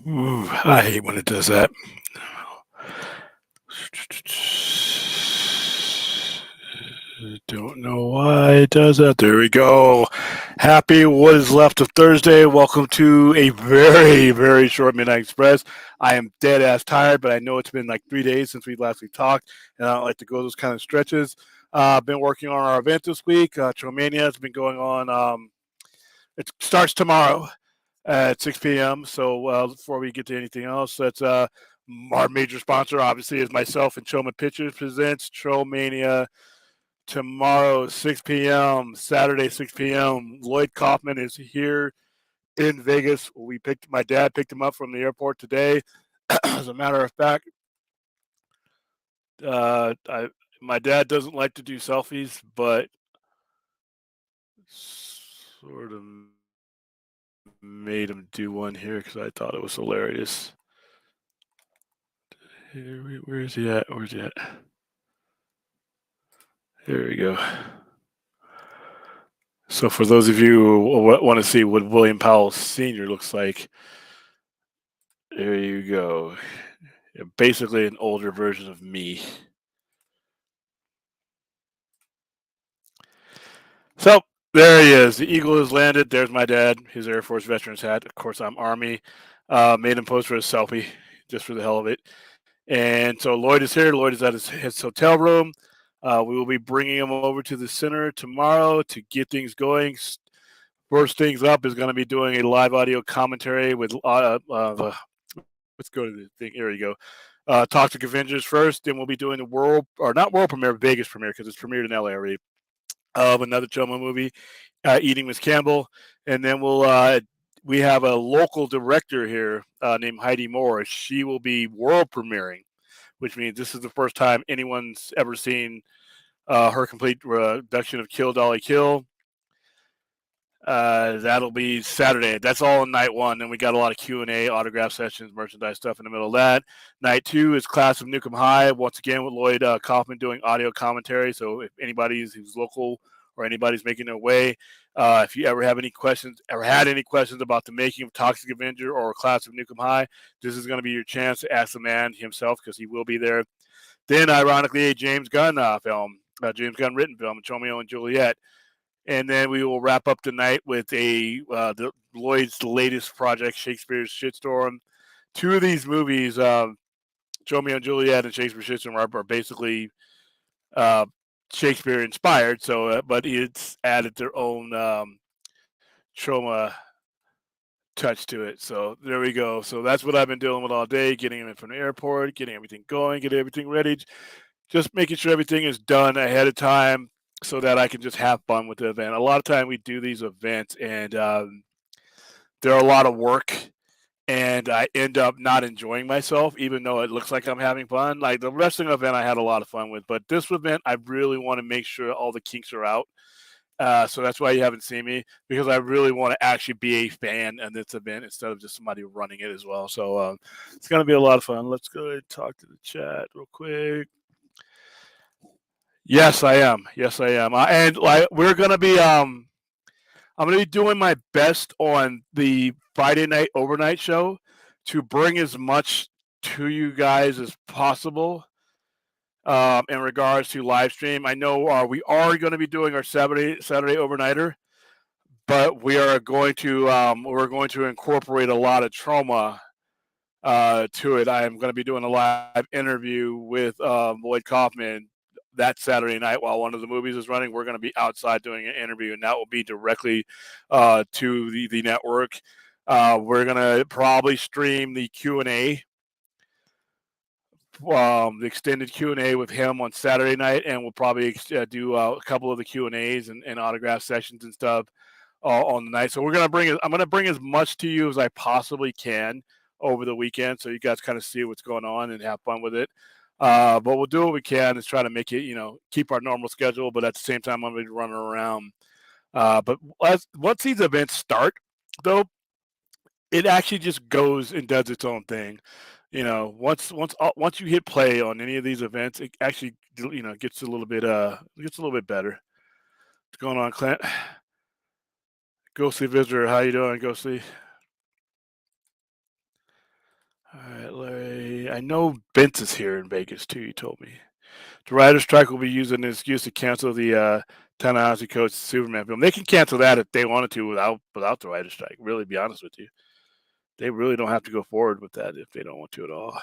Ooh, I hate when it does that. Don't know why it does that. There we go. Happy what is left of Thursday. Welcome to a very, very short Midnight Express. I am dead ass tired, but I know it's been like 3 days since we last talked, and I don't like to go those kind of stretches. I've been working on our event this week. TROMANIA has been going on. It starts tomorrow at 6 p.m. So before we get to anything else, that's our major sponsor, obviously, is myself and Troma Pictures presents Tromania tomorrow, 6 p.m., Saturday, 6 p.m. Lloyd Kaufman is here in Vegas. My dad picked him up from the airport today. As a matter of fact, my dad doesn't like to do selfies, but sort of made him do one here because I thought it was hilarious. Where is he at? Where's he at? There we go. So for those of you who want to see what William Powell Sr. looks like, there you go. Basically an older version of me. So there he is. The Eagle has landed. There's my dad, his Air Force veteran's hat. Of course, I'm Army. Made him pose for a selfie just for the hell of it. And so Lloyd is here. Lloyd is at his hotel room. We will be bringing him over to the center tomorrow to get things going. First things up is going to be doing a live audio commentary with let's go to the thing. Here you go. Toxic Avengers first, then we'll be doing the not world premiere, Vegas premiere, because it's premiered in LA already, of another Troma movie, Eating Miss Campbell. And then we have a local director here named Heidi Moore. She will be world premiering, which means this is the first time anyone's ever seen her complete production of Kill Dolly Kill. That'll be Saturday. That's all in night one. Then we got a lot of Q&A, autograph sessions, merchandise stuff in the middle of that. Night two is Class of Nukem High, once again with Lloyd Kaufman doing audio commentary. So if anybody's who's local or anybody's making their way, if you ever have any questions, ever had any questions about the making of Toxic Avenger or Class of Nukem High, this is going to be your chance to ask the man himself because he will be there. Then, ironically, a James Gunn film, James Gunn written film, Romeo and Juliet. And then we will wrap up the night with Lloyd's latest project, Shakespeare's Shitstorm. Two of these movies, Romeo and Juliet and Shakespeare's Shitstorm, are basically Shakespeare inspired. So, but it's added their own Troma touch to it. So there we go. So that's what I've been dealing with all day, getting him in from the airport, getting everything going, getting everything ready, just making sure everything is done ahead of time so that I can just have fun with the event. A lot of time we do these events and they're a lot of work and I end up not enjoying myself, even though it looks like I'm having fun. Like the wrestling event, I had a lot of fun with, but this event, I really want to make sure all the kinks are out. So that's why you haven't seen me, because I really want to actually be a fan in this event instead of just somebody running it as well. So it's going to be a lot of fun. Let's go and talk to the chat real quick. Yes, I am. Yes, I am. And like we're gonna be, I'm gonna be doing my best on the Friday night overnight show to bring as much to you guys as possible in regards to live stream. I know we are going to be doing our Saturday overnighter, but we're going to incorporate a lot of Troma to it. I am going to be doing a live interview with Lloyd Kaufman that Saturday night while one of the movies is running. We're going to be outside doing an interview, and that will be directly to the network. We're going to probably stream the Q&A, the extended Q&A with him on Saturday night, and we'll probably do a couple of the Q&As and autograph sessions and stuff on the night. So I'm going to bring as much to you as I possibly can over the weekend, so you guys kind of see what's going on and have fun with it. But we'll do what we can is try to make it, keep our normal schedule, but at the same time, I'm going to be running around. But once these events start, though, it actually just goes and does its own thing. Once you hit play on any of these events, it actually gets a little bit better. What's going on, Clint? Ghostly visitor, how you doing, Ghostly? All right, Larry. I know Vince is here in Vegas too. You told me the writer's strike will be used as an excuse to cancel the Ta-Nehisi Coates Superman film. They can cancel that if they wanted to without the writer's strike. Really, be honest with you, they really don't have to go forward with that if they don't want to at all.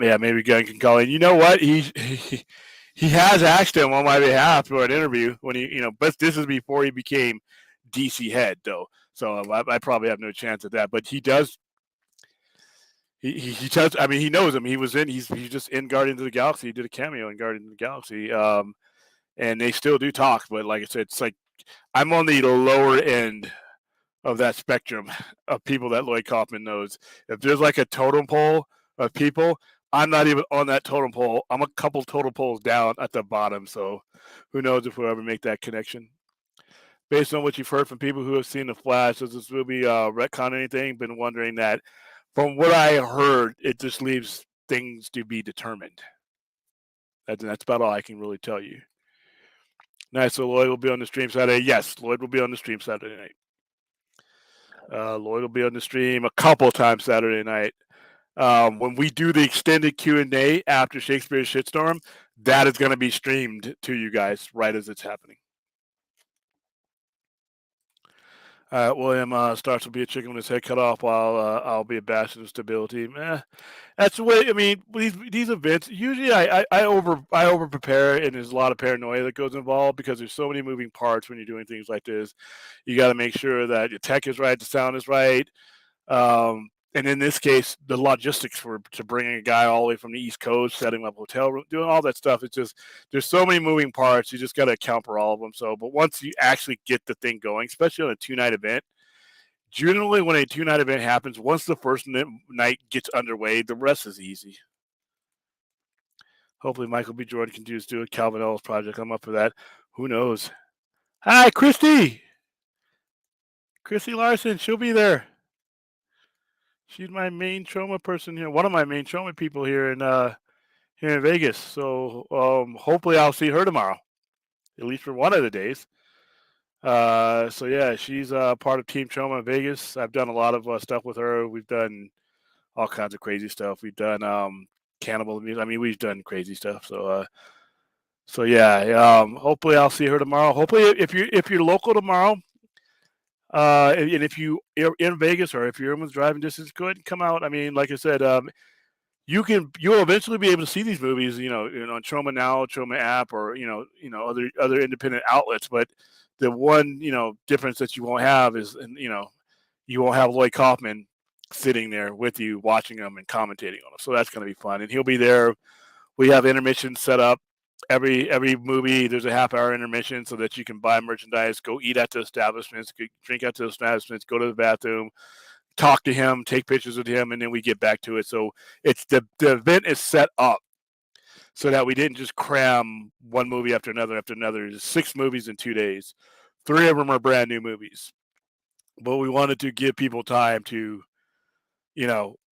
Yeah, maybe Gunn can call in. You know what? He has asked him on my behalf for an interview when but this is before he became DC head though. So I probably have no chance at that. But he does. He does. I mean, he knows him. He's just in Guardians of the Galaxy. He did a cameo in Guardians of the Galaxy. And they still do talk. But like I said, it's like I'm on the lower end of that spectrum of people that Lloyd Kaufman knows. If there's like a totem pole of people, I'm not even on that totem pole. I'm a couple totem poles down at the bottom. So who knows if we'll ever make that connection. Based on what you've heard from people who have seen The Flash, does this movie retcon anything? Been wondering that. From what I heard, it just leaves things to be determined. That's about all I can really tell you. Nice. So Lloyd will be on the stream Saturday. Yes, Lloyd will be on the stream Saturday night. Lloyd will be on the stream a couple times Saturday night. When we do the extended Q&A after Shakespeare's Shitstorm, that is going to be streamed to you guys right as it's happening. William starts to be a chicken with his head cut off while I'll be a bastion of stability. That's the way. I mean, these events usually I over prepare, and there's a lot of paranoia that goes involved because there's so many moving parts when you're doing things like this. You got to make sure that your tech is right, the sound is right. And in this case, the logistics to bringing a guy all the way from the East Coast, setting up a hotel room, doing all that stuff. It's just there's so many moving parts. You just got to account for all of them. So, but once you actually get the thing going, especially on a 2-night event, generally when a 2-night event happens, once the first night gets underway, the rest is easy. Hopefully, Michael B. Jordan can do a Calvin Ellis project. I'm up for that. Who knows? Hi, Christy. Christy Larson. She'll be there. She's my main trauma person here. One of my main trauma people here in Vegas. So hopefully I'll see her tomorrow, at least for one of the days. So yeah, she's part of Team Trauma in Vegas. I've done a lot of stuff with her. We've done all kinds of crazy stuff. We've done cannibal music. I mean, we've done crazy stuff. So yeah. Hopefully I'll see her tomorrow. Hopefully if you're local tomorrow. And if you're in Vegas or if you're in driving distance, go ahead and come out. I mean, like I said, you'll eventually be able to see these movies, on Trauma Now, Trauma app, or other independent outlets. But the one difference that you won't have is, you won't have Lloyd Kaufman sitting there with you, watching them and commentating on them. So that's going to be fun, and he'll be there. We have intermissions set up. Every movie, there's a half-hour intermission so that you can buy merchandise, go eat at the establishments, drink at the establishments, go to the bathroom, talk to him, take pictures with him, and then we get back to it. So it's the event is set up so that we didn't just cram one movie after another. There's 6 movies in 2 days. 3 of them are brand new movies. But we wanted to give people time to,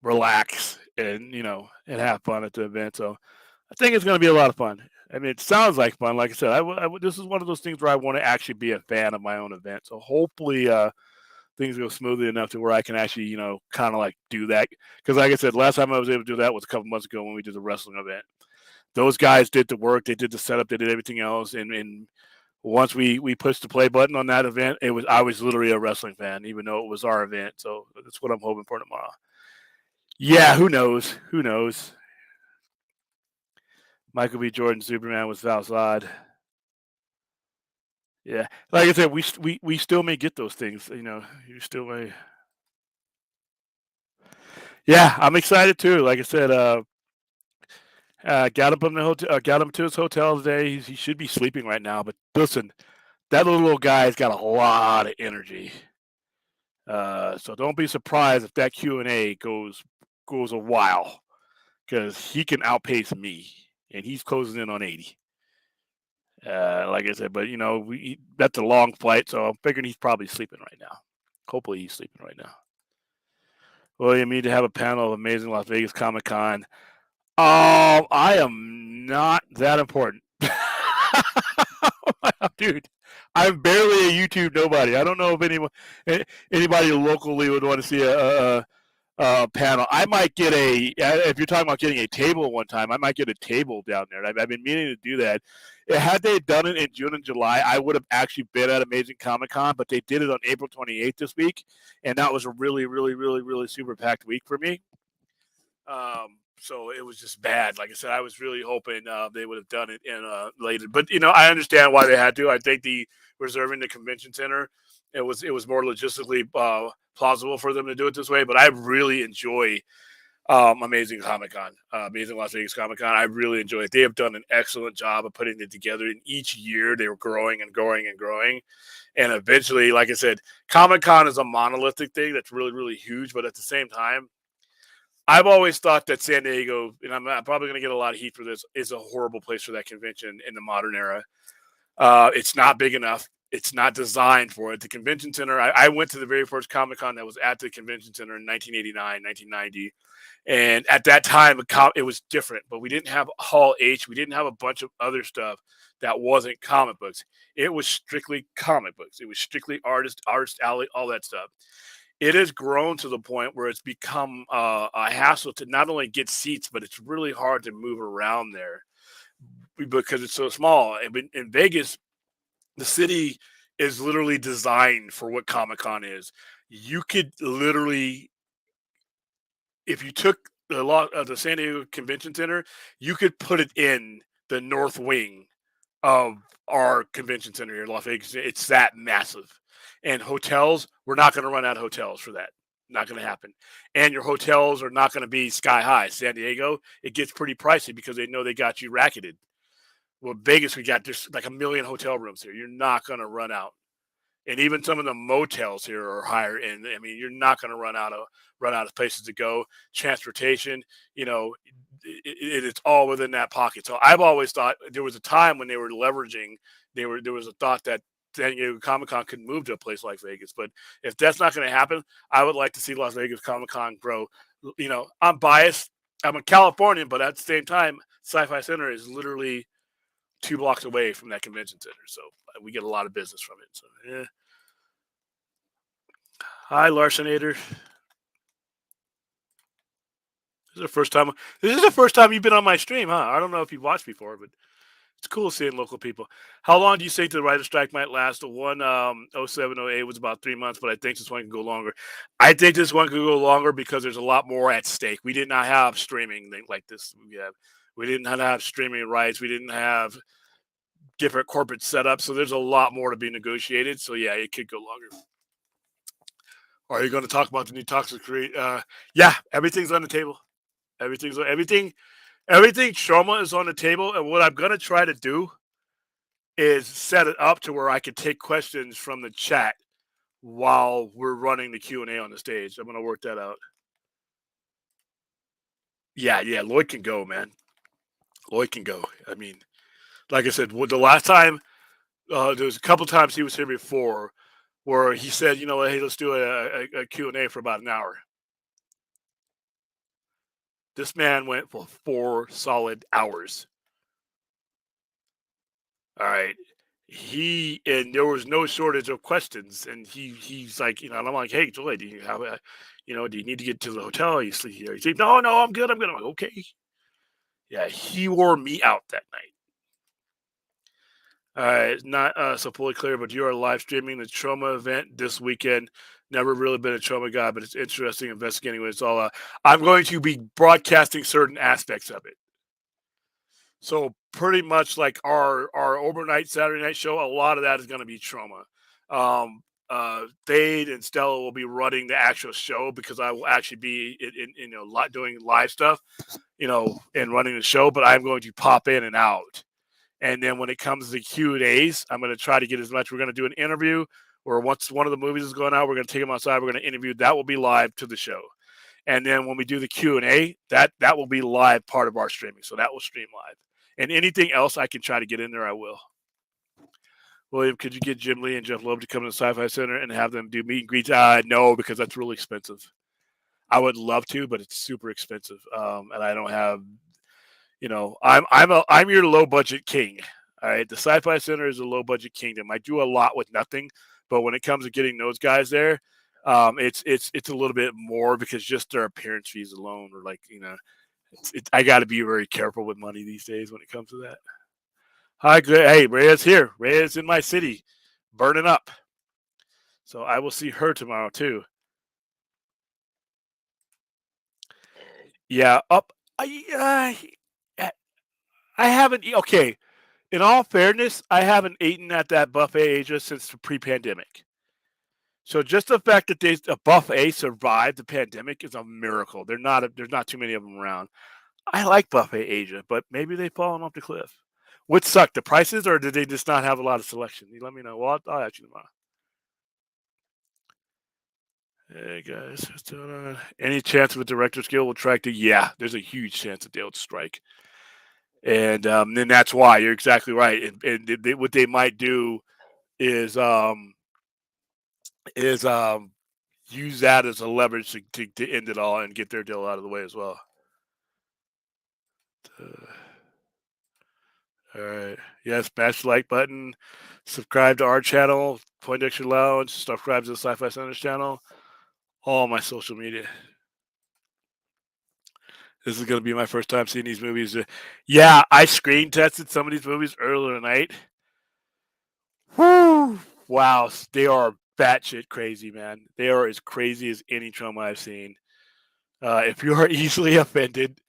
relax and have fun at the event. So I think it's going to be a lot of fun. I mean, it sounds like fun. Like I said, this is one of those things where I want to actually be a fan of my own event. So hopefully things go smoothly enough to where I can actually, kind of like do that. Because like I said, last time I was able to do that was a couple months ago when we did the wrestling event. Those guys did the work. They did the setup. They did everything else. And once we pushed the play button on that event, I was literally a wrestling fan, even though it was our event. So that's what I'm hoping for tomorrow. Yeah, who knows? Who knows? Michael B. Jordan Superman was outside. Yeah, like I said, we still may get those things. You still may. Yeah, I'm excited too. Like I said, got him from the hotel. Got him to his hotel today. He should be sleeping right now. But listen, that little guy's got a lot of energy. So don't be surprised if that Q&A goes a while, because he can outpace me, and he's closing in on 80. Like I said, but that's a long flight, so I'm figuring he's probably sleeping right now. Hopefully he's sleeping right now. Well, you need to have a panel of amazing Las Vegas Comic Con. I am not that important. Dude, I'm barely a YouTube nobody. I don't know if anybody locally would want to see a panel. I might get if you're talking about getting a table one time, I might get a table down there. I've been meaning to do that. Had they done it in June and July, I would have actually been at Amazing Comic Con, but they did it on April 28th this week, and that was a really, really, really, really super packed week for me. So it was just bad. Like I said, I was really hoping they would have done it in later. But I understand why they had to. I think the reserving the convention center, it was more logistically plausible for them to do it this way. But I really enjoy Amazing Comic Con, Amazing Las Vegas Comic Con. I really enjoy it. They have done an excellent job of putting it together. And each year they were growing and growing and growing. And eventually, like I said, Comic Con is a monolithic thing that's really, really huge. But at the same time, I've always thought that San Diego, and I'm probably going to get a lot of heat for this, is a horrible place for that convention in the modern era. It's not big enough. It's not designed for it. The convention center, I went to the very first Comic Con that was at the convention center in 1989, 1990. And at that time, it was different, but we didn't have Hall H. We didn't have a bunch of other stuff that wasn't comic books. It was strictly comic books. It was strictly artist alley, all that stuff. It has grown to the point where it's become a hassle to not only get seats, but it's really hard to move around there because it's so small. And in Vegas, the city is literally designed for what Comic Con is. You could literally, if you took the San Diego Convention Center, you could put it in the north wing of our convention center here in Las Vegas. It's that massive. And hotels, we're not going to run out of hotels for that. Not going to happen. And your hotels are not going to be sky high. San Diego, it gets pretty pricey because they know they got you racketed. Well, Vegas, we got just like a million hotel rooms here. You're not going to run out. And even some of the motels here are higher end. I mean, you're not going to run out of places to go. Transportation, it's all within that pocket. So I've always thought there was a time when they were leveraging. There was a thought that San Diego Comic Con could move to a place like Vegas. But if that's not going to happen, I would like to see Las Vegas Comic Con grow. I'm biased. I'm a Californian, but at the same time, Sci-Fi Center is literally 2 blocks away from that convention center, so we get a lot of business from it. So, yeah. Hi, Larsonator. This is the first time. This is the first time you've been on my stream, huh? I don't know if you've watched before, but it's cool seeing local people. How long do you think the writer strike might last? The one 0708 was about 3 months, but I think this one can go longer. I think this one could go longer because there's a lot more at stake. We did not have streaming like this. We didn't have streaming rights. We didn't have different corporate setups, so there's a lot more to be negotiated. So yeah, it could go longer. Are you going to talk about the new toxic create? Yeah, everything's on the table. Everything. Trauma is on the table, and what I'm going to try to do is set it up to where I can take questions from the chat while we're running the Q&A on the stage. I'm going to work that out. Yeah, Lloyd can go, man. Lloyd can go. I mean, like I said, the last time, there was a couple times he was here before where he said, hey, let's do a Q&A for about an hour. This man went for 4 solid hours. All right. And there was no shortage of questions. And he's like, and I'm like, hey, Joy, do you have do you need to get to the hotel? You sleep here. He's like, no, I'm good. I'm like, okay. Yeah, he wore me out that night. All right, not so fully clear, but you are live streaming the Trauma event this weekend. Never really been a Trauma guy, but it's interesting investigating what it's all about. I'm going to be broadcasting certain aspects of it. So pretty much like our overnight Saturday night show, a lot of that is going to be Trauma. Thade and Stella will be running the actual show because I will actually be doing live stuff, and running the show. But I'm going to pop in and out. And then when it comes to the Q&As, I'm going to try to get as much. We're going to do an interview, or once one of the movies is going out, we're going to take them outside. We're going to interview. That will be live to the show. And then when we do the Q&A, that will be live part of our streaming. So that will stream live. And anything else I can try to get in there, I will. William, could you get Jim Lee and Jeff Loeb to come to the Sci-Fi Center and have them do meet and greets? No, because that's really expensive. I would love to, but it's super expensive. And I don't have... I'm your low budget king. All right, the Sci-Fi Center is a low budget kingdom. I do a lot with nothing, but when it comes to getting those guys there, It's a little bit more because just their appearance fees alone are like I got to be very careful with money these days when it comes to that. Hi, good. Hey, Rhea's here. Rhea's in my city, burning up. So I will see her tomorrow too. Yeah, up. I haven't. Okay, in all fairness, I haven't eaten at that buffet Asia since pre-pandemic. So just the fact that a buffet survived the pandemic is a miracle. There's not too many of them around. I like buffet Asia, but maybe they've fallen off the cliff. What sucked? The prices, or did they just not have a lot of selection? You let me know. Well, I'll ask you tomorrow. Hey guys, what's going on? Any chance of a director's guild will strike? Yeah, there's a huge chance that they'll strike, and then that's why you're exactly right. And what they might do is is use that as a leverage to end it all and get their deal out of the way as well. Uh, all right. Yeah, smash the like button. Subscribe to our channel, Poindexter Lounge. Subscribe to the Sci-Fi Centers channel. All my social media. This is going to be my first time seeing these movies. Yeah, I screen tested some of these movies earlier tonight. Whew. Wow, they are batshit crazy, man. They are as crazy as any trauma I've seen. If you are easily offended,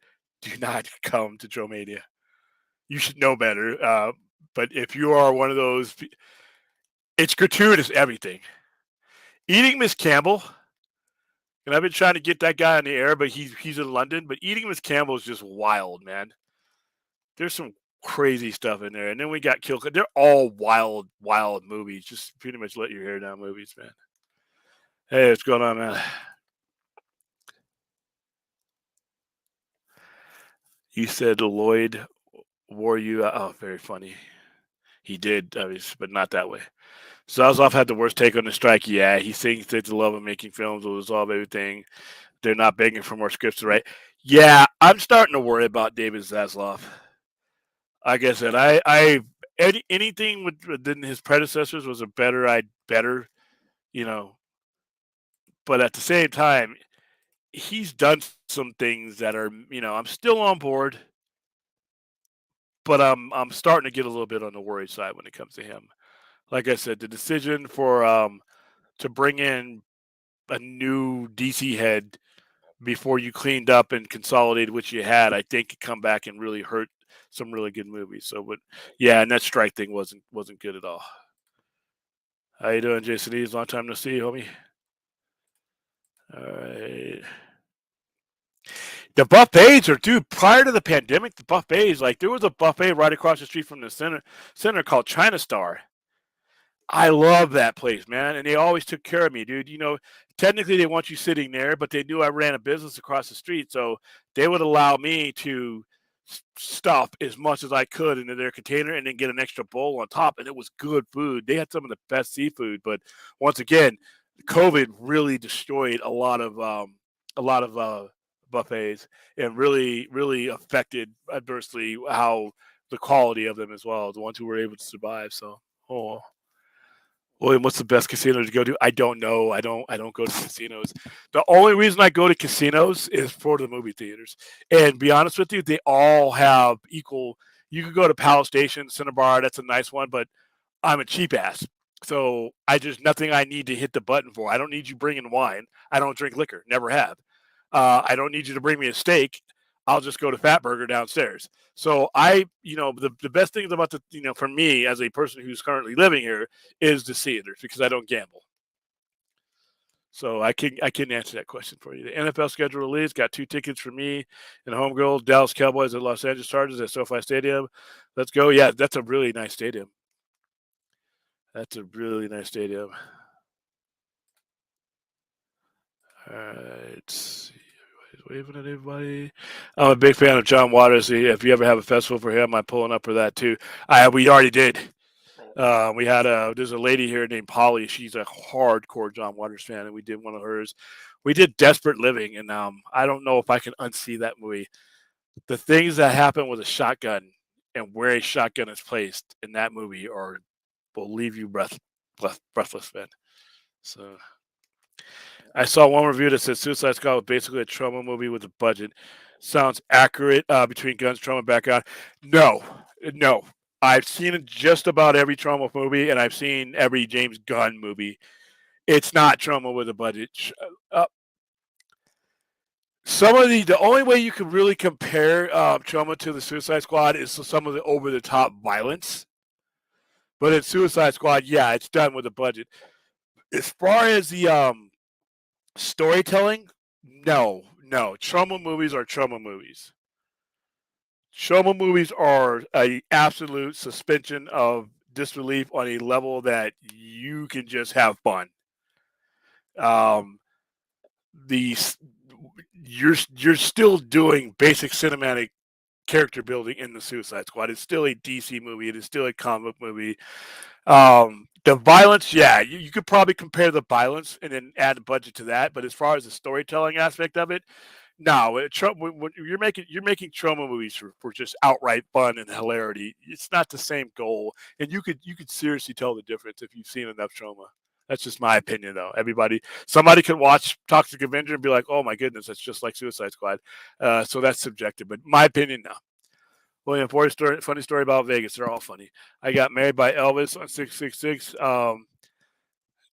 do not come to TROMANIA. You should know better. But if you are one of those, it's gratuitous everything. Eating Miss Campbell, and I've been trying to get that guy on the air, but he's in London. But Eating Miss Campbell is just wild, man. There's some crazy stuff in there, and then we got Kill. They're all wild movies. Just pretty much let your hair down movies, man. Hey, what's going on, man? You said Lloyd wore you out. Oh, very funny. He did, but not that way. Zaslav had the worst take on the strike. Yeah, he thinks that the love of making films will resolve everything. They're not begging for more scripts to write. Yeah, I'm starting to worry about David Zaslav. Like I said, anything within his predecessors was a better, you know. But at the same time, he's done some things that are, I'm still on board, but I'm starting to get a little bit on the worried side when it comes to him. Like I said, the decision for to bring in a new DC head before you cleaned up and consolidated what you had, I think could come back and really hurt some really good movies. So, but yeah, and that strike thing wasn't good at all. How you doing, Jason Eves? Long time no see, homie. All right. The buffets are, dude. Prior to the pandemic, the buffets, like there was a buffet right across the street from the center called China Star. I love that place, man, and they always took care of me, dude. Technically they want you sitting there, but they knew I ran a business across the street, so they would allow me to stuff as much as I could into their container and then get an extra bowl on top, and it was good food. They had some of the best seafood, but once again, COVID really destroyed a lot of buffets and really affected adversely how the quality of them as well. The ones who were able to survive. So, oh. William, what's the best casino to go to? I don't know. I don't go to casinos. The only reason I go to casinos is for the movie theaters. And be honest with you, they all have equal. You could go to Palace Station, Cinnabar. That's a nice one, but I'm a cheap ass. So I just nothing I need to hit the button for. I don't need you bringing wine. I don't drink liquor. Never have. I don't need you to bring me a steak. I'll just go to Fat Burger downstairs. So the best things about for me as a person who's currently living here is the theaters because I don't gamble. So I can answer that question for you. The NFL schedule release got 2 tickets for me and homegirl, Dallas Cowboys at Los Angeles Chargers at SoFi Stadium. Let's go. Yeah, that's a really nice stadium. That's a really nice stadium. All right. Let's see. Waving at everybody. I'm a big fan of John Waters. If you ever have a festival for him, I'm pulling up for that too. We already did. We had there's a lady here named Polly. She's a hardcore John Waters fan, and we did one of hers. We did Desperate Living, and I don't know if I can unsee that movie. The things that happen with a shotgun and where a shotgun is placed in that movie will leave you breathless, man. So I saw one review that said Suicide Squad was basically a trauma movie with a budget. Sounds accurate between guns, trauma, background. No, no. I've seen just about every trauma movie, and I've seen every James Gunn movie. It's not trauma with a budget. Uh, some of the only way you can really compare trauma to the Suicide Squad is some of the over the top violence. But in Suicide Squad, yeah, it's done with a budget. As far as the storytelling, no, no. Trauma movies are trauma movies. Trauma movies are a absolute suspension of disbelief on a level that you can just have fun. Um, the you're still doing basic cinematic character building in the Suicide Squad. It's still a DC movie. It is still a comic movie. The violence, yeah, you could probably compare the violence and then add the budget to that. But as far as the storytelling aspect of it, no. When you're making trauma movies for just outright fun and hilarity. It's not the same goal, and you could seriously tell the difference if you've seen enough trauma. That's just my opinion, though. Somebody could watch Toxic Avenger and be like, "Oh my goodness, that's just like Suicide Squad." So that's subjective, but my opinion, no. William, funny story about Vegas. They're all funny. I got married by Elvis on 666.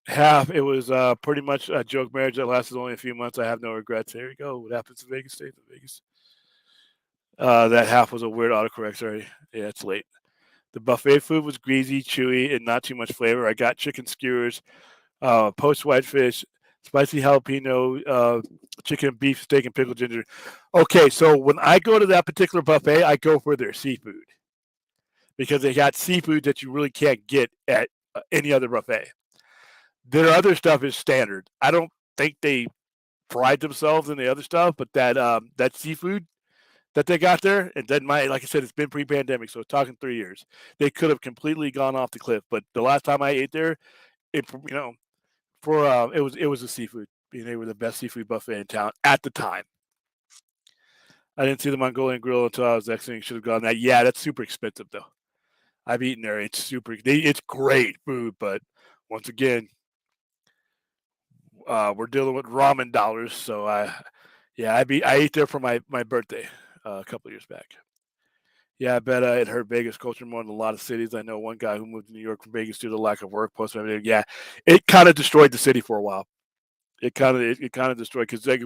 Half it was pretty much a joke marriage that lasted only a few months. I have no regrets. There you go. What happens in Vegas stays in Vegas. That half was a weird autocorrect. Sorry. Yeah, it's late. The buffet food was greasy, chewy, and not too much flavor. I got chicken skewers, poached whitefish, spicy jalapeno, chicken, beef, steak, and pickled ginger. Okay, so when I go to that particular buffet, I go for their seafood because they got seafood that you really can't get at any other buffet. Their other stuff is standard. I don't think they pride themselves in the other stuff, but that seafood that they got there, and then like I said, it's been pre-pandemic, so talking 3 years. They could have completely gone off the cliff, but the last time I ate there, it for it was a seafood. They were the best seafood buffet in town at the time. I didn't see the Mongolian grill until I was exiting. Should have gone that. Yeah, that's super expensive though. I've eaten there. It's great food, but once again, we're dealing with ramen dollars. So I ate there for my birthday a couple of years back. Yeah, I bet it hurt Vegas culture more than a lot of cities. I know one guy who moved to New York from Vegas due to lack of work. Plus, yeah, it kind of destroyed the city for a while. It kind of destroyed because like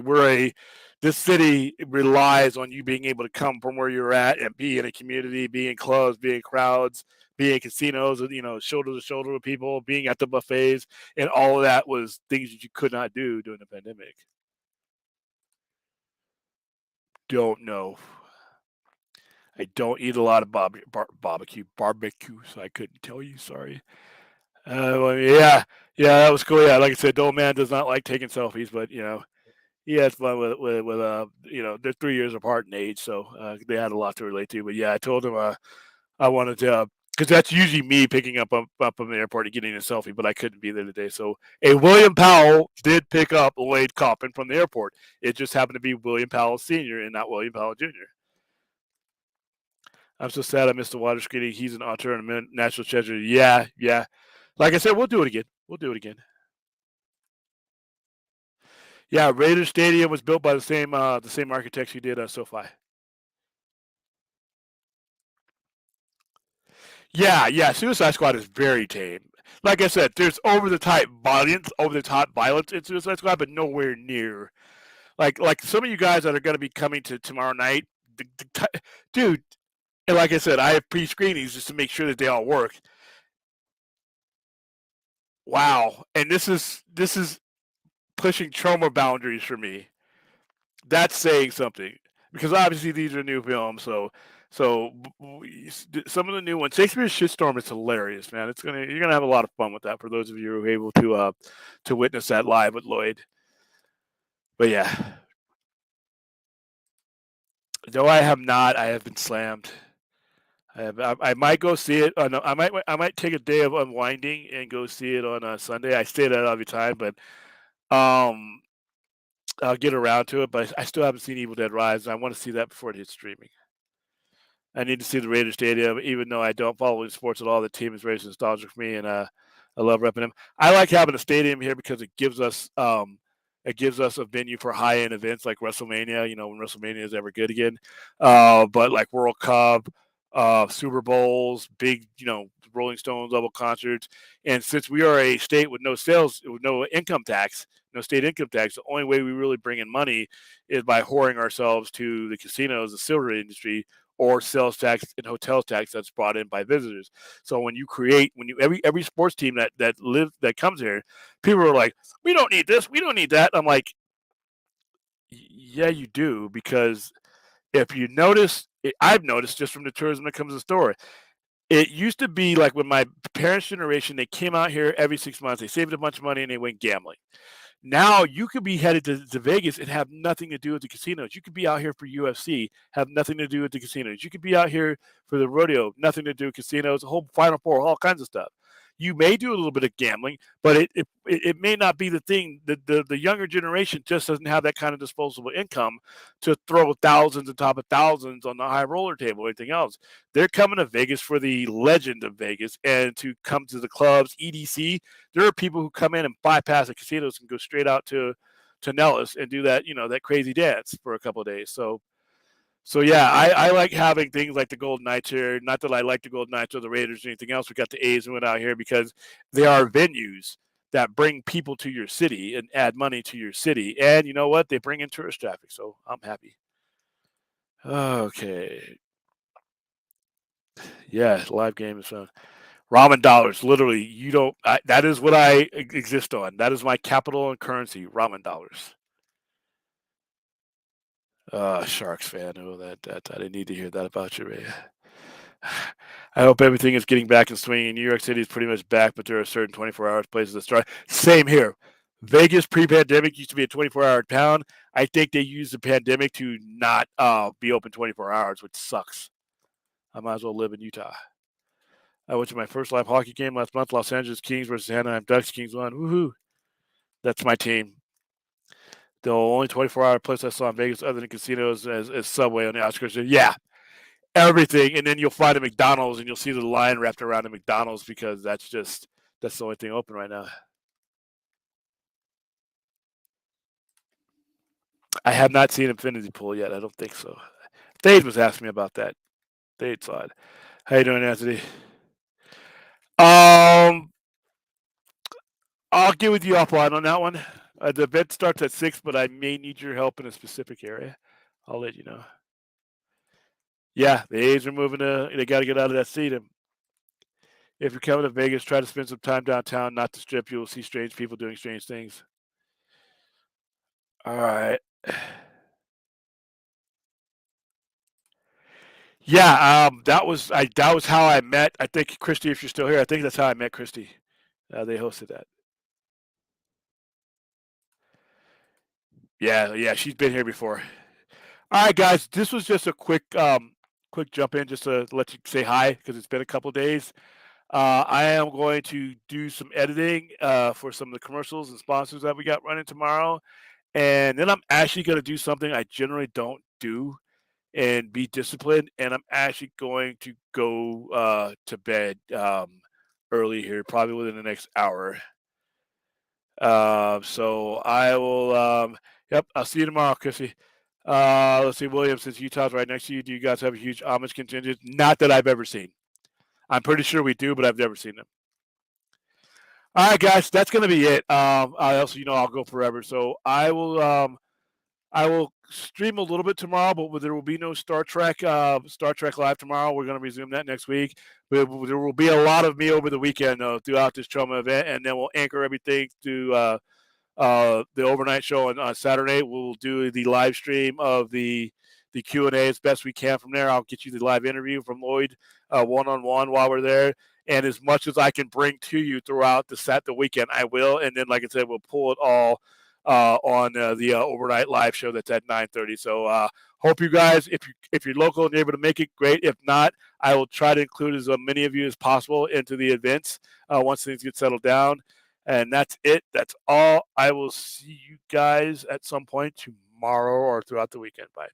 this city relies on you being able to come from where you're at and be in a community, be in clubs, be in crowds, be in casinos, shoulder to shoulder with people, being at the buffets, and all of that was things that you could not do during the pandemic. Don't know. I don't eat a lot of barbecue, so I couldn't tell you. Sorry. Well, yeah, yeah, that was cool. Yeah, like I said, the old man does not like taking selfies, but he had fun with they're 3 years apart in age, so they had a lot to relate to. But yeah, I told him I wanted to. Because that's usually me picking up from the airport and getting a selfie, but I couldn't be there today. So, a William Powell did pick up Lloyd Coppin from the airport. It just happened to be William Powell Sr. and not William Powell Jr. I'm so sad I missed the water skiing. He's an auteur and a national treasure. Yeah, yeah. Like I said, we'll do it again. We'll do it again. Yeah, Raiders Stadium was built by the same architects who did SoFi. Yeah, yeah. Suicide Squad is very tame. Like I said, there's over the top violence in Suicide Squad, but nowhere near like some of you guys that are going to be coming to tomorrow night. Dude, and like I said, I have pre-screenings just to make sure that they all work. Wow, and this is pushing trauma boundaries for me. That's saying something because obviously these are new films. So some of the new ones, Shakespeare's Shitstorm is hilarious, man. You're gonna have a lot of fun with that for those of you who are able to witness that live with Lloyd. But yeah, no, I have not. I have been slammed. I might go see it. No, I might take a day of unwinding and go see it on a Sunday. I stay there every time, but um, I'll get around to it. But I still haven't seen Evil Dead Rise. And I want to see that before it hits streaming. I need to see the Raiders Stadium, even though I don't follow sports at all. The team is very nostalgic for me, and I love repping them. I like having a stadium here because it gives us a venue for high end events like WrestleMania. You know, when WrestleMania is ever good again, but like World Cup, Super Bowls, big Rolling Stones level concerts. And since we are a state with no sales, with no income tax, no state income tax, the only way we really bring in money is by whoring ourselves to the casinos, the silver industry, or sales tax and hotel tax that's brought in by visitors. So when you every sports team that comes here, people are like, we don't need this, we don't need that. I'm like, yeah, you do, because if you notice, I've noticed just from the tourism that comes to the store. It used to be like when my parents' generation, they came out here every 6 months, they saved a bunch of money and they went gambling. Now you could be headed to Vegas and have nothing to do with the casinos. You could be out here for UFC, have nothing to do with the casinos. You could be out here for the rodeo, nothing to do with casinos, a whole Final Four, all kinds of stuff. You may do a little bit of gambling, but it may not be the thing. The younger generation just doesn't have that kind of disposable income to throw thousands on top of thousands on the high roller table or anything else. They're coming to Vegas for the legend of Vegas and to come to the clubs, EDC. There are people who come in and bypass the casinos and go straight out to Nellis and do that, that crazy dance for a couple of days. So yeah, I like having things like the Golden Knights here. Not that I like the Golden Knights or the Raiders or anything else. We got the A's and went out here because they are venues that bring people to your city and add money to your city. And you know what? They bring in tourist traffic. So I'm happy. Okay. Yeah, live game is fun. Ramen dollars, literally, that is what I exist on. That is my capital and currency, ramen dollars. Sharks fan. Oh, that I didn't need to hear that about you, Ray. I hope everything is getting back in swing. New York City is pretty much back, but there are certain 24-hour places that start. Same here. Vegas pre-pandemic used to be a 24-hour town. I think they used the pandemic to not be open 24 hours, which sucks. I might as well live in Utah. I went to my first live hockey game last month. Los Angeles Kings versus Anaheim Ducks. Kings won. Woohoo! That's my team. The only 24-hour place I saw in Vegas other than casinos is Subway on the outskirts. Yeah, everything. And then you'll find a McDonald's and you'll see the line wrapped around a McDonald's because that's the only thing open right now. I have not seen Infinity Pool yet. I don't think so. Thade was asking me about that. Thade saw it. How you doing, Anthony? I'll get with you offline on that one. The event starts at 6, but I may need your help in a specific area. I'll let you know. Yeah, the A's are moving they got to get out of that seat. And if you're coming to Vegas, try to spend some time downtown, not the strip. You'll see strange people doing strange things. All right. Yeah, that was how I met. I think Christy, if you're still here, I think that's how I met Christy. They hosted that. Yeah, she's been here before. All right, guys, this was just a quick jump in just to let you say hi because it's been a couple days. I am going to do some editing for some of the commercials and sponsors that we got running tomorrow, and then I'm actually going to do something I generally don't do and be disciplined. And I'm actually going to go to bed early here, probably within the next hour. So I will. Yep, I'll see you tomorrow, Chrissy. Let's see, William, since Utah's right next to you, do you guys have a huge Amish contingent? Not that I've ever seen. I'm pretty sure we do, but I've never seen them. All right, guys, that's gonna be it. I also, I'll go forever, so I will stream a little bit tomorrow, but there will be no Star Trek Live tomorrow. We're gonna resume that next week. But there will be a lot of me over the weekend throughout this Troma event, and then we'll anchor everything to the overnight show on Saturday. We'll do the live stream of the Q&A as best we can from there. I'll get you the live interview from Lloyd one-on-one while we're there. And as much as I can bring to you throughout the weekend, I will. And then, like I said, we'll pull it all on the overnight live show that's at 9:30. So hope you guys, if you're local and you're able to make it, great. If not, I will try to include as many of you as possible into the events once things get settled down. And that's it. That's all. I will see you guys at some point tomorrow or throughout the weekend. Bye.